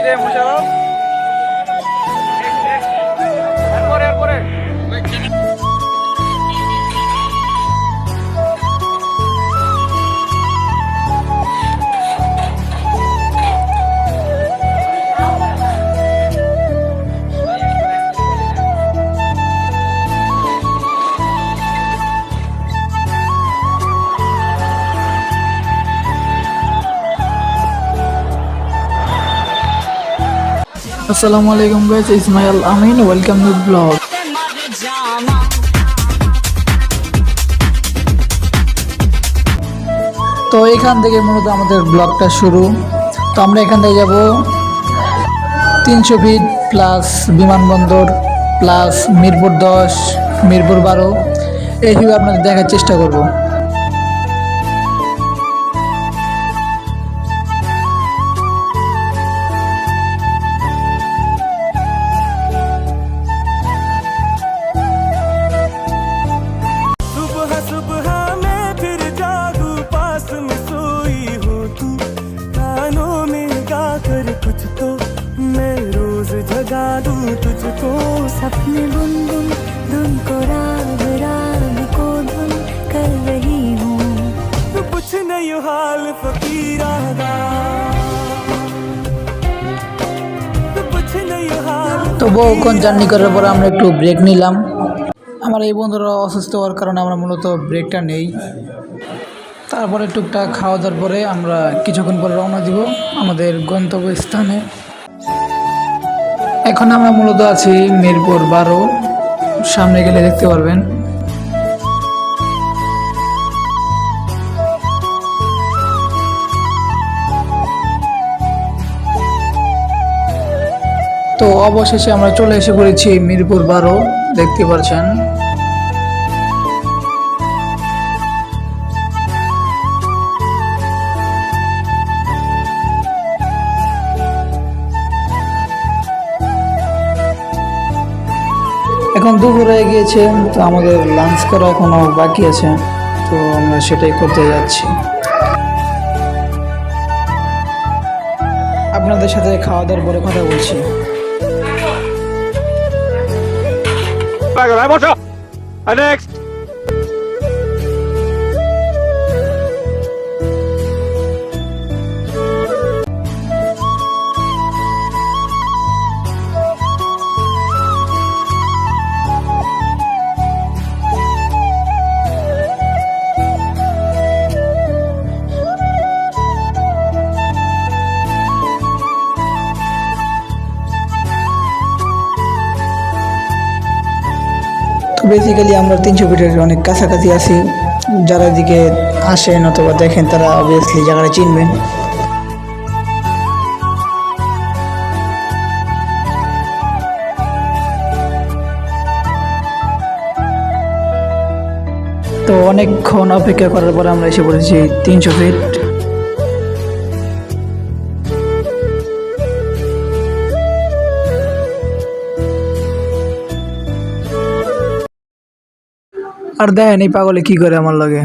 যে মুশারফ এরপরে Assalamu alaikum guys, it's Ismail Amin. Welcome to the vlog. তো এখান থেকে মূলত আমাদের ব্লগটা শুরু। তো আমরা এখান থেকে যাব 300 ফিট প্লাস বিমানবন্দর প্লাস মিরপুর 10 মিরপুর 12 এই ভিউ আপনাদের দেখার চেষ্টা করব। कुछ तो मैं रोज जगा दूं तुझको सपने बुन बुन धुन को राग राग को धुन कर रही हूँ कुछ नहीं हाल फकीरा दा कुछ नहीं हाल। তো বহুক্ষণ জার্নি করার পরে আমরা একটু ব্রেক নিলাম। আমার এই বন্ধুরা অসুস্থ হওয়ার কারণে আমরা মূলত ব্রেকটা নেই। তারপরে টুকটাক খাওয়া দাওয়ার পরে আমরা কিছুক্ষণ পরে রওনা দিব আমাদের গন্তব্যস্থানে। এখন আমরা মূলত আছি মিরপুর 12, সামনে গেলে দেখতে পারবেন। তো অবশেষে আমরা চলে এসে পড়েছি মিরপুর 12, দেখতে পাচ্ছেন। এখন দুপুর হয়ে গিয়েছে, তো আমাদের লাঞ্চ করা এখনো বাকি আছে, তো আমরা সেটাই করতে যাচ্ছি। আপনাদের সাথে খাওয়া দাওয়ার পরে কথা বলছি। নেক্সট বেসিক্যালি আমরা 300 ফিটের অনেক কাছাকাছি আছি। যারা এদিকে আসেন অথবা দেখেন তারা অবভিয়াসলি জায়গাটা চিনবেন। তো অনেকক্ষণ অপেক্ষা করার পর আমরা এসে পড়েছি 300 ফিট। আর দেখেন এই পাগলে কি করে আমার লাগে।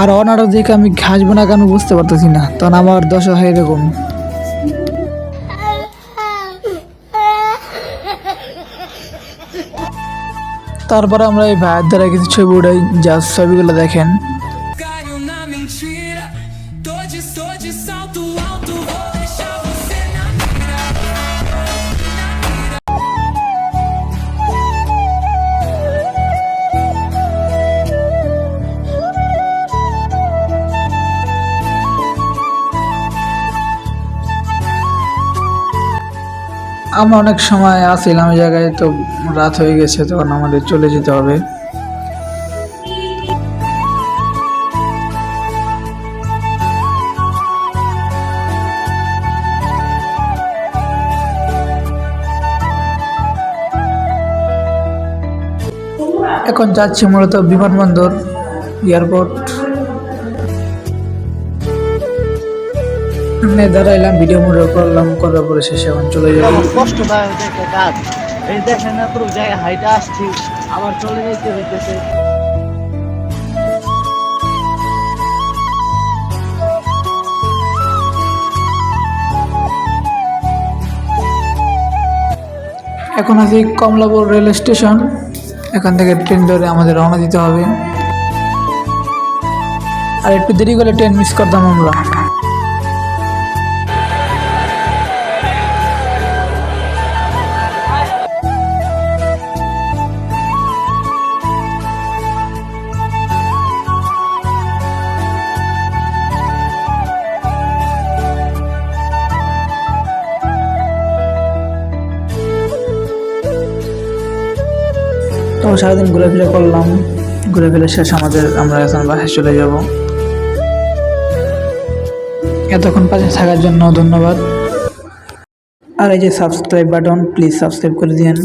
আর অনারক দিকে আমি হাসবো না কেন বুঝতে পারতেছি না, তখন আমার দশা হয় এরকম। তারপরে আমরা এই ভাইয়ের দ্বারা কিছু ছবি উঠাই, যা ছবিগুলো দেখেন। আমরা অনেক সময় আসছিলাম এই জায়গায়, তো রাত হয়ে গেছে, তখন আমাদের চলে যেতে হবে। এখন যাচ্ছি মূলত বিমানবন্দর, এয়ারপোর্ট। দাঁড়াইলাম, ভিডিও মোড করলাম, করার পরে শেষে এখন চলে যাবো। কষ্টদায়ক একটা কাজ, এই দেখেন না পুরো জায়গায় হাইটা আসছি, আবার চলে যেতে হইতেছে। এখন আছি কমলাপুর রেল স্টেশন। এখান থেকে ট্রেন ধরে আমাদের রওনা দিতে হবে। আর একটু দেরি করে ট্রেন মিস করতাম আমরা। তো সারাদিন ঘোরাফেরা করলাম, ঘুরে শেষ আমরা এখন বাসায় চলে যাব। এতক্ষণ পাশে থাকার জন্য ধন্যবাদ। আর এই যে সাবস্ক্রাইব বাটন, প্লিজ সাবস্ক্রাইব করে দিন।